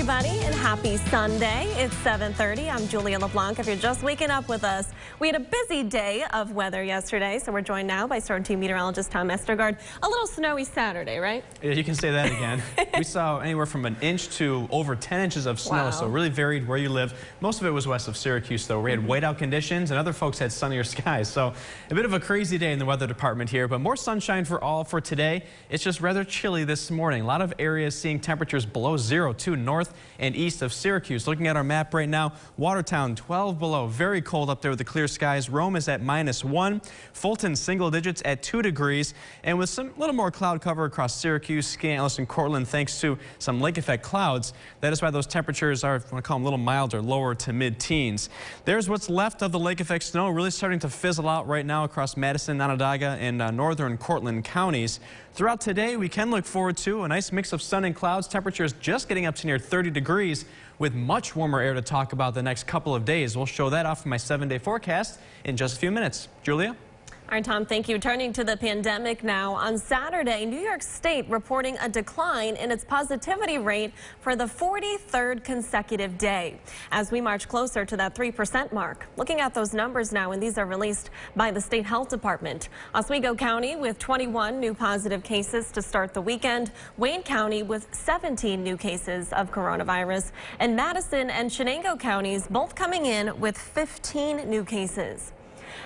everybody, and happy Sunday. It's 7:30. I'm Julia LeBlanc. If you're just waking up with us, we had a busy day of weather yesterday, so we're joined now by Storm Team meteorologist Tom Estergaard. A little snowy Saturday, right? Yeah, you can say that again. We saw anywhere from an inch to over 10 inches of snow, so really varied where you live. Most of it was west of Syracuse, though. We had whiteout conditions, and other folks had sunnier skies. So a bit of a crazy day in the weather department here, but more sunshine for all for today. It's just rather chilly this morning. A lot of areas seeing temperatures below zero, too, north and east of Syracuse. Looking at our map right now, Watertown 12 below, very cold up there with the clear skies. Rome is at -1, Fulton single digits at 2 degrees, and with some little more cloud cover across Syracuse, Scantlis, and Cortland thanks to some lake effect clouds. That is why those temperatures are, I want to call them a little milder, lower to mid-teens. There's what's left of the lake effect snow really starting to fizzle out right now across Madison, Onondaga, and northern Cortland counties. Throughout today, we can look forward to a nice mix of sun and clouds. Temperatures just getting up to near 30 degrees with much warmer air to talk about the next couple of days. We'll show that off in my 7-day forecast in just a few minutes. Julia? All right, Tom, thank you. Turning to the pandemic now. On Saturday, New York State reporting a decline in its positivity rate for the 43rd consecutive day as we march closer to that 3% mark. Looking at those numbers now, and these are released by the state health department. Oswego County with 21 new positive cases to start the weekend. Wayne County with 17 new cases of coronavirus. And Madison and Chenango counties both coming in with 15 new cases.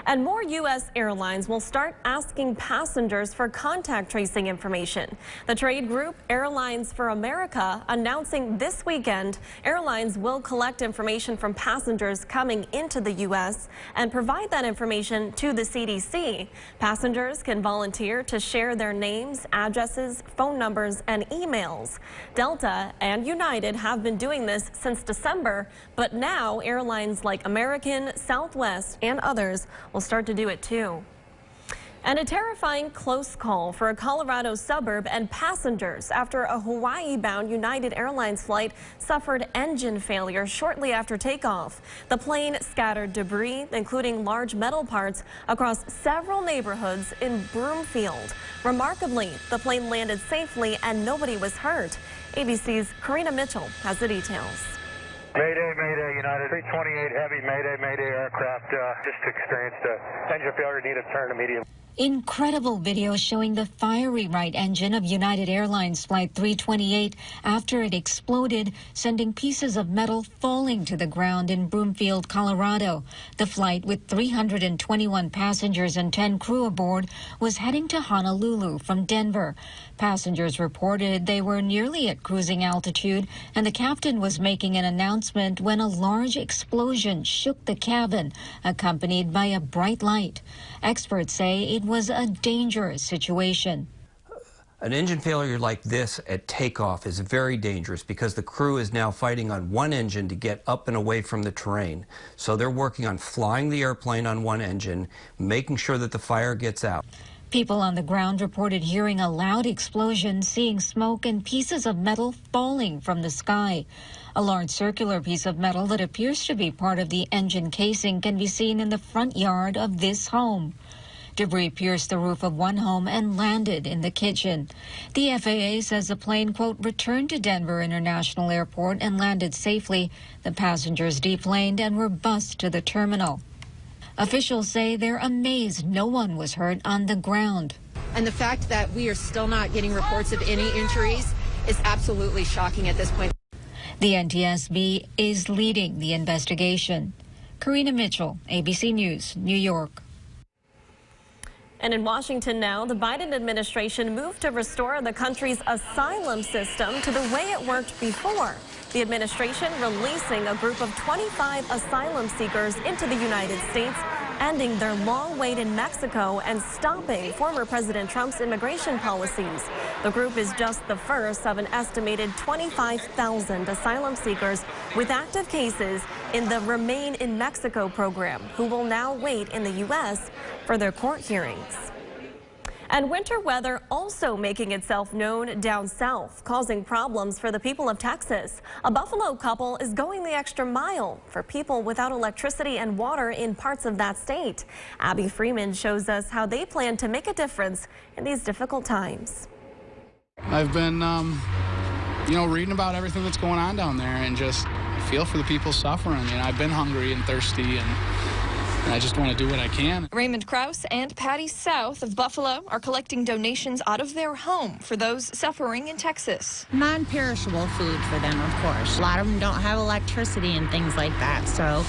And more U.S. airlines will start asking passengers for contact tracing information. The trade group Airlines for America announcing this weekend airlines will collect information from passengers coming into the U.S. and provide that information to the CDC. Passengers can volunteer to share their names, addresses, phone numbers, and emails. Delta and United have been doing this since December, but now airlines like American, Southwest, and others will start to do it too. And a terrifying close call for a Colorado suburb and passengers after a Hawaii-bound United Airlines flight suffered engine failure shortly after takeoff. The plane scattered debris, including large metal parts, across several neighborhoods in Broomfield. Remarkably, the plane landed safely and nobody was hurt. ABC's Karina Mitchell has the details. Mayday, Mayday, United 328 Heavy, Mayday, Mayday aircraft just experienced engine failure, need a turn immediately. Incredible video showing the fiery right engine of United Airlines Flight 328 after it exploded, sending pieces of metal falling to the ground in Broomfield, Colorado. The flight, with 321 passengers and 10 crew aboard, was heading to Honolulu from Denver. Passengers reported they were nearly at cruising altitude, and the captain was making an announcement when a large explosion shook the cabin, accompanied by a bright light. Experts say it was a dangerous situation. An engine failure like this at takeoff is very dangerous because the crew is now fighting on one engine to get up and away from the terrain. So they're working on flying the airplane on one engine, making sure that the fire gets out. People on the ground reported hearing a loud explosion, seeing smoke and pieces of metal falling from the sky. A large circular piece of metal that appears to be part of the engine casing can be seen in the front yard of this home. Debris pierced the roof of one home and landed in the kitchen. The FAA says the plane, quote, returned to Denver International Airport and landed safely. The passengers deplaned and were bused to the terminal. Officials say they're amazed no one was hurt on the ground. And the fact that we are still not getting reports of any injuries is absolutely shocking at this point. The NTSB is leading the investigation. Karina Mitchell, ABC News, New York. And in Washington now, the Biden administration moved to restore the country's asylum system to the way it worked before. The administration releasing a group of 25 asylum seekers into the United States, ending their long wait in Mexico and stopping former President Trump's immigration policies. The group is just the first of an estimated 25,000 asylum seekers with active cases in the Remain in Mexico program, who will now wait in the U.S. for their court hearings. And winter weather also making itself known down south, causing problems for the people of Texas. A Buffalo couple is going the extra mile for people without electricity and water in parts of that state. Abby Freeman shows us how they plan to make a difference in these difficult times. I've been reading about everything that's going on down there and just feel for the people suffering. I've been hungry and thirsty, and I just want to do what I can. Raymond Krause and Patty South of Buffalo are collecting donations out of their home for those suffering in Texas. Non-perishable food for them, of course. A lot of them don't have electricity and things like that, so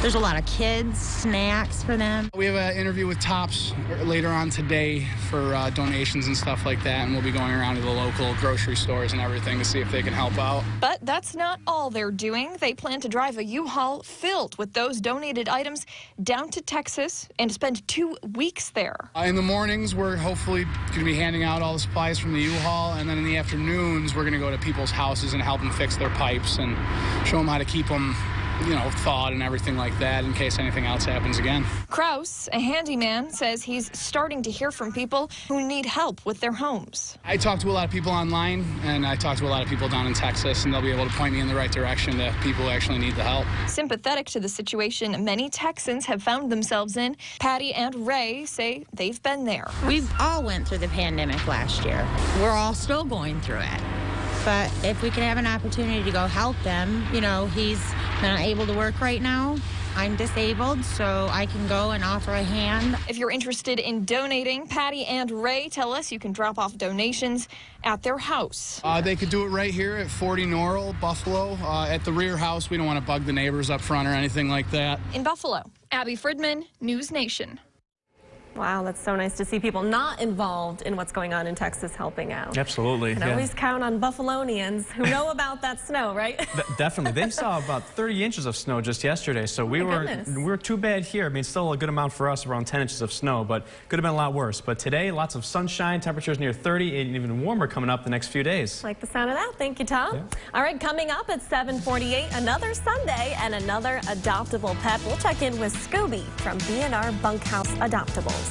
there's a lot of kids, snacks for them. We have an interview with Tops later on today for donations and stuff like that, and we'll be going around to the local grocery stores and everything to see if they can help out. But that's not all they're doing. They plan to drive a U-Haul filled with those donated items down to Texas and spend 2 weeks there. In the mornings, we're hopefully going to be handing out all the supplies from the U-Haul, and then in the afternoons, we're going to go to people's houses and help them fix their pipes and show them how to keep them thawed and everything like that in case anything else happens again. Krause, a handyman, says he's starting to hear from people who need help with their homes. I talk to a lot of people online, and I talk to a lot of people down in Texas, and they'll be able to point me in the right direction to people who actually need the help. Sympathetic to the situation many Texans have found themselves in, Patty and Ray say they've been there. We've all went through the pandemic last year. We're all still going through it. But if we can have an opportunity to go help them, he's not able to work right now. I'm disabled, so I can go and offer a hand. If you're interested in donating, Patty and Ray tell us you can drop off donations at their house. They could do it right here at 40 Norrell, Buffalo, at the rear house. We don't want to bug the neighbors up front or anything like that. In Buffalo, Abby Fridman, News Nation. Wow, that's so nice to see people not involved in what's going on in Texas helping out. Absolutely. And always count on Buffalonians who know about that snow, right? Definitely. They saw about 30 inches of snow just yesterday, so we were too bad here. I mean, still a good amount for us, around 10 inches of snow, but could have been a lot worse. But today, lots of sunshine, temperatures near 30, and even warmer coming up the next few days. Like the sound of that. Thank you, Tom. Yeah. All right, coming up at 7:48, another Sunday and another adoptable pet. We'll check in with Scooby from B&R Bunkhouse Adoptables.